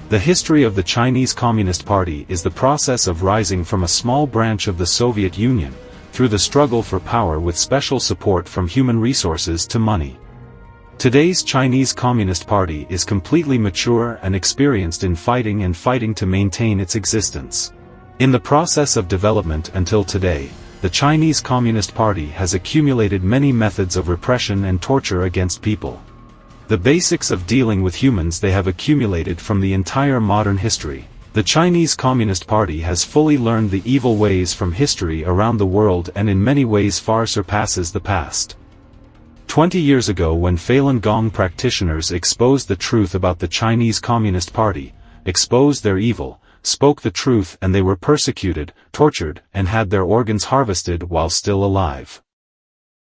The history of the Chinese Communist Party is the process of rising from a small branch of the Soviet Union, through the struggle for power with special support from human resources to money. Today's Chinese Communist Party is completely mature and experienced in fighting to maintain its existence. In the process of development until today, the Chinese Communist Party has accumulated many methods of repression and torture against people. The basics of dealing with humans they have accumulated from the entire modern history. The Chinese Communist Party has fully learned the evil ways from history around the world and in many ways far surpasses the past. 20 years ago, when Falun Gong practitioners exposed the truth about the Chinese Communist Party, exposed their evil, spoke the truth, and they were persecuted, tortured, and had their organs harvested while still alive.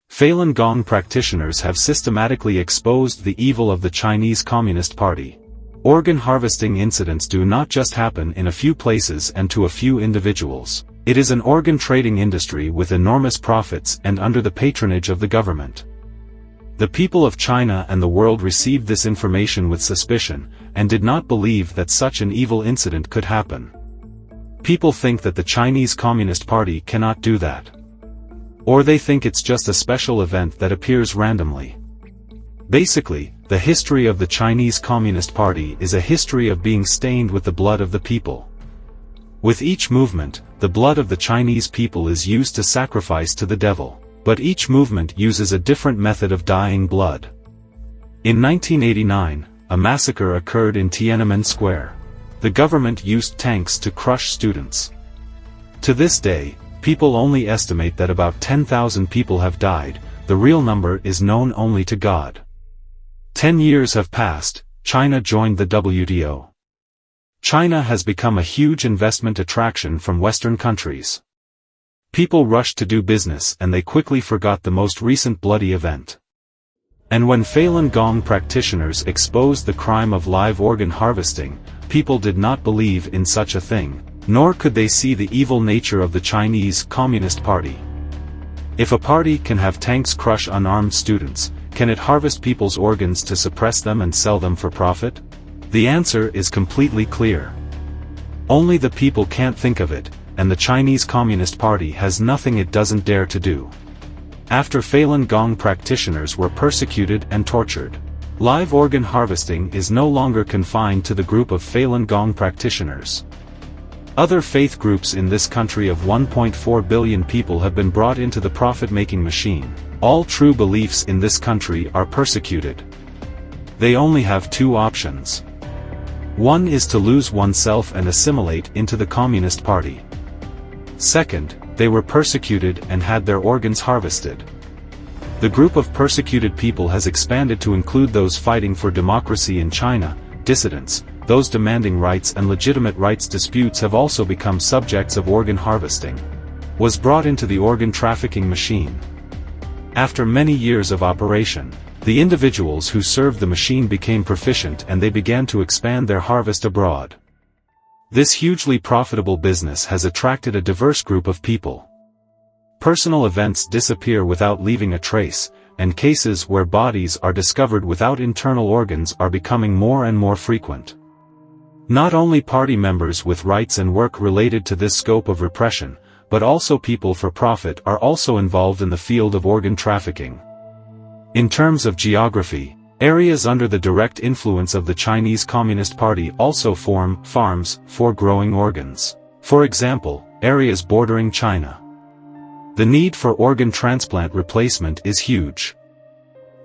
Falun Gong practitioners have systematically exposed the evil of the Chinese Communist Party. Organ harvesting incidents do not just happen in a few places and to a few individuals. It is an organ trading industry with enormous profits and under the patronage of the government. The people of China and the world received this information with suspicion, and did not believe that such an evil incident could happen. People think that the Chinese Communist Party cannot do that. Or they think it's just a special event that appears randomly. Basically, the history of the Chinese Communist Party is a history of being stained with the blood of the people. With each movement, the blood of the Chinese people is used to sacrifice to the devil. But each movement uses a different method of dyeing blood. In 1989, a massacre occurred in Tiananmen Square. The government used tanks to crush students. To this day, people only estimate that about 10,000 people have died. The real number is known only to God. 10 years have passed. China joined the WTO. China has become a huge investment attraction from Western countries. People rushed to do business and they quickly forgot the most recent bloody event. And when Falun Gong practitioners exposed the crime of live organ harvesting, people did not believe in such a thing, nor could they see the evil nature of the Chinese Communist Party. If a party can have tanks crush unarmed students, can it harvest people's organs to suppress them and sell them for profit? The answer is completely clear. Only the people can't think of it, and the Chinese Communist Party has nothing it doesn't dare to do. After Falun Gong practitioners were persecuted and tortured, live organ harvesting is no longer confined to the group of Falun Gong practitioners. Other faith groups in this country of 1.4 billion people have been brought into the profit-making machine. All true beliefs in this country are persecuted. They only have two options. One is to lose oneself and assimilate into the Communist Party. Second, they were persecuted and had their organs harvested. The group of persecuted people has expanded to include those fighting for democracy in China, dissidents, those demanding rights and legitimate rights disputes have also become subjects of organ harvesting. Was brought into the organ trafficking machine. After many years of operation, the individuals who served the machine became proficient and they began to expand their harvest abroad. This hugely profitable business has attracted a diverse group of people. Personal events disappear without leaving a trace, and cases where bodies are discovered without internal organs are becoming more and more frequent. Not only party members with rights and work related to this scope of repression, but also people for profit are also involved in the field of organ trafficking. In terms of geography, areas under the direct influence of the Chinese Communist Party also form farms for growing organs. For example, areas bordering China. The need for organ transplant replacement is huge.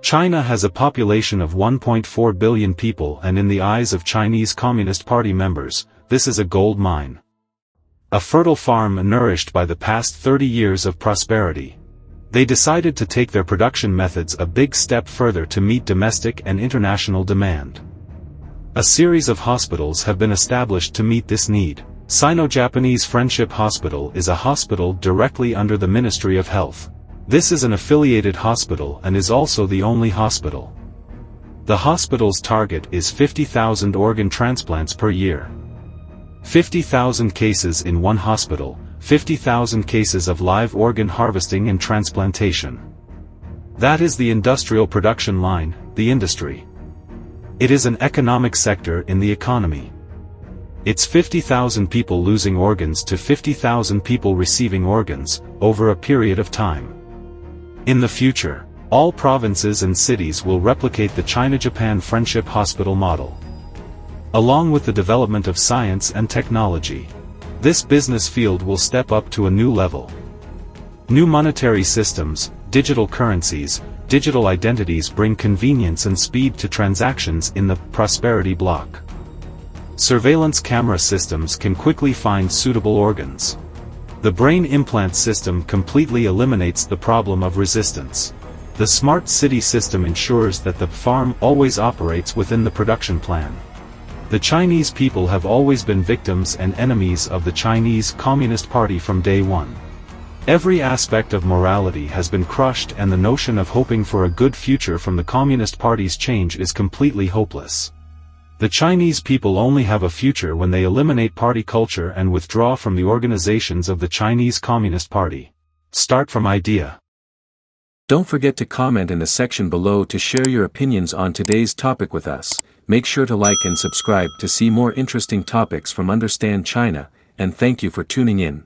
China has a population of 1.4 billion people, and in the eyes of Chinese Communist Party members, this is a gold mine. A fertile farm nourished by the past 30 years of prosperity. They decided to take their production methods a big step further to meet domestic and international demand. A series of hospitals have been established to meet this need. Sino-Japanese Friendship Hospital is a hospital directly under the Ministry of Health. This is an affiliated hospital and is also the only hospital. The hospital's target is 50,000 organ transplants per year. 50,000 cases in one hospital, 50,000 cases of live organ harvesting and transplantation. That is the industrial production line, the industry. It is an economic sector in the economy. It's 50,000 people losing organs to 50,000 people receiving organs, over a period of time. In the future, all provinces and cities will replicate the China-Japan Friendship Hospital model. Along with the development of science and technology, this business field will step up to a new level. New monetary systems, digital currencies, digital identities bring convenience and speed to transactions in the prosperity block. Surveillance camera systems can quickly find suitable organs. The brain implant system completely eliminates the problem of resistance. The smart city system ensures that the farm always operates within the production plan. The Chinese people have always been victims and enemies of the Chinese Communist Party from day one. Every aspect of morality has been crushed, and the notion of hoping for a good future from the Communist Party's change is completely hopeless. The Chinese people only have a future when they eliminate party culture and withdraw from the organizations of the Chinese Communist Party. Start from idea. Don't forget to comment in the section below to share your opinions on today's topic with us. Make sure to like and subscribe to see more interesting topics from Understand China, and thank you for tuning in.